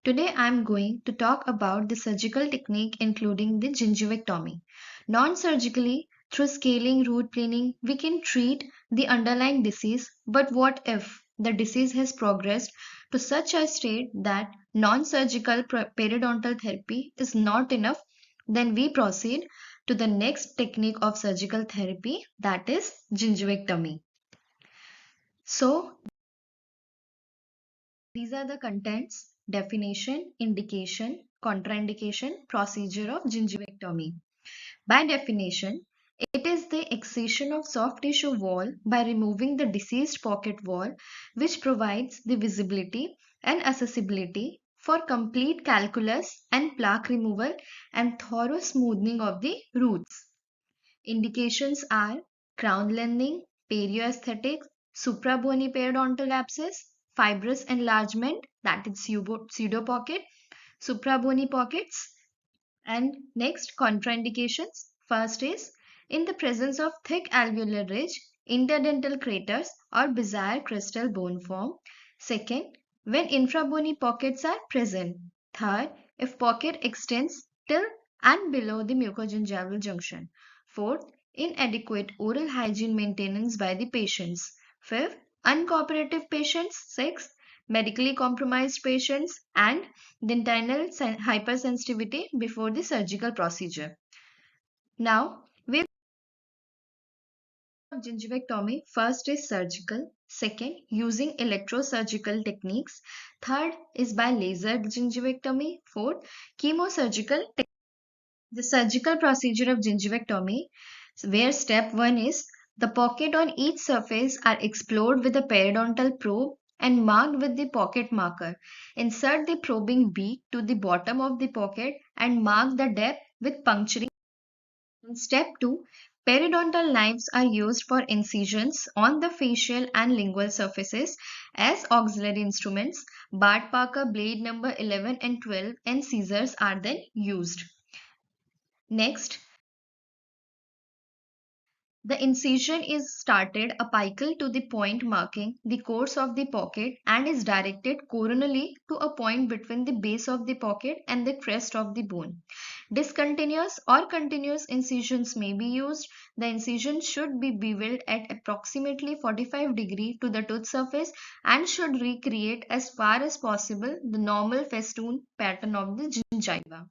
Today I am going to talk about the surgical technique including the gingivectomy. Non-surgically, through scaling root planing, we can treat the underlying disease, but what if the disease has progressed to such a state that non-surgical periodontal therapy is not enough? Then we proceed to the next technique of surgical therapy, that is gingivectomy. So, these are the contents, definition, indication, contraindication, procedure of gingivectomy. By definition, it is the excision of soft tissue wall by removing the diseased pocket wall, which provides the visibility and accessibility for complete calculus and plaque removal and thorough smoothing of the roots. Indications are crown lengthening, perioaesthetics, suprabony periodontal abscess, fibrous enlargement, that is pseudo pocket, suprabony pockets, and next contraindications. First is in the presence of thick alveolar ridge, interdental craters or bizarre crystal bone form. Second, when infrabony pockets are present. Third, if pocket extends till and below the mucogingival junction. Fourth, inadequate oral hygiene maintenance by the patients. Fifth, uncooperative patients. Sixth, medically compromised patients, and dentinal hypersensitivity before the surgical procedure. Now, with gingivectomy, first is surgical, second using electrosurgical techniques, third is by laser gingivectomy, fourth chemosurgical. The surgical procedure of gingivectomy, where step 1 is the pocket on each surface are explored with a periodontal probe and marked with the pocket marker. Insert the probing beak to the bottom of the pocket and mark the depth with puncturing. In step 2, periodontal knives are used for incisions on the facial and lingual surfaces as auxiliary instruments. Bart Parker blade number 11 and 12 and scissors are then used. Next, the incision is started apical to the point marking the course of the pocket and is directed coronally to a point between the base of the pocket and the crest of the bone. Discontinuous or continuous incisions may be used. The incision should be beveled at approximately 45 degrees to the tooth surface and should recreate as far as possible the normal festoon pattern of the gingiva.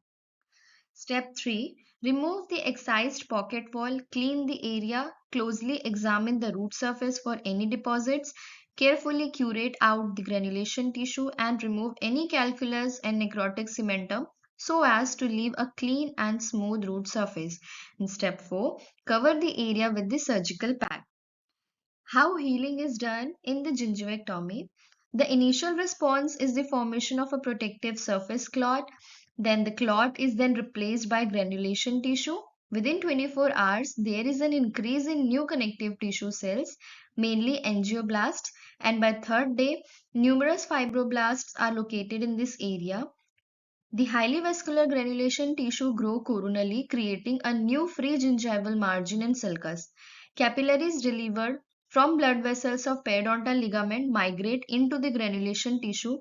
Step 3. Remove the excised pocket wall, clean the area, closely examine the root surface for any deposits, carefully curate out the granulation tissue and remove any calculus and necrotic cementum so as to leave a clean and smooth root surface. In step 4, cover the area with the surgical pad. How healing is done in the gingivectomy. The initial response is the formation of a protective surface clot. Then the clot is then replaced by granulation tissue. Within 24 hours, there is an increase in new connective tissue cells, mainly angioblasts, and by third day, numerous fibroblasts are located in this area. The highly vascular granulation tissue grow coronally, creating a new free gingival margin and sulcus. Capillaries delivered from blood vessels of periodontal ligament migrate into the granulation tissue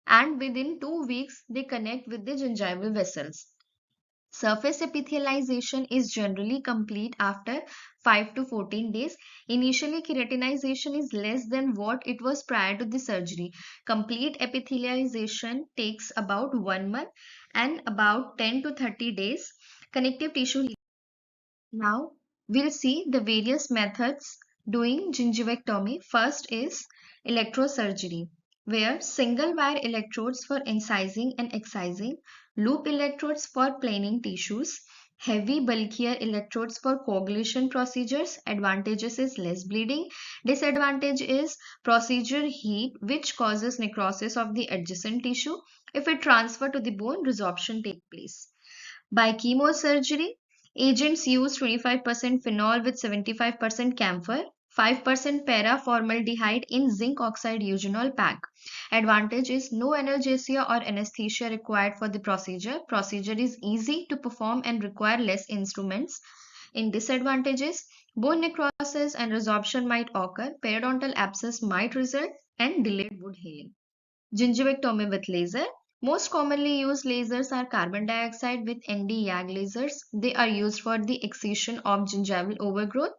and within 2 weeks they connect with the gingival vessels. Surface epithelialization is generally complete after 5 to 14 days. Initially, keratinization is less than what it was prior to the surgery. Complete epithelialization takes about 1 month and about 10 to 30 days. Connective tissue. Now, we'll see the various methods doing gingivectomy. First is electrosurgery, where single wire electrodes for incising and excising, loop electrodes for planing tissues, heavy bulkier electrodes for coagulation procedures. Advantages is less bleeding. Disadvantage is procedure heat, which causes necrosis of the adjacent tissue. If it transfer to the bone, resorption take place. By chemosurgery, agents use 25% phenol with 75% camphor, 5% paraformaldehyde in zinc oxide eugenol pack. Advantage is no analgesia or anesthesia required for the procedure. Procedure is easy to perform and require less instruments. In disadvantages, bone necrosis and resorption might occur, periodontal abscess might result, and delayed wound healing. Gingivectomy with laser. Most commonly used lasers are carbon dioxide with ND-YAG lasers. They are used for the excision of gingival overgrowth.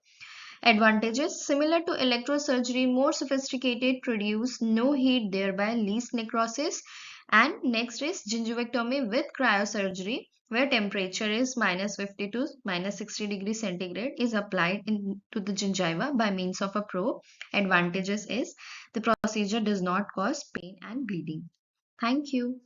Advantages: similar to electrosurgery, more sophisticated, produce no heat, thereby least necrosis. And next is gingivectomy with cryosurgery, where temperature is -50 to -60 degrees centigrade is applied into the gingiva by means of a probe. Advantages is the procedure does not cause pain and bleeding. Thank you.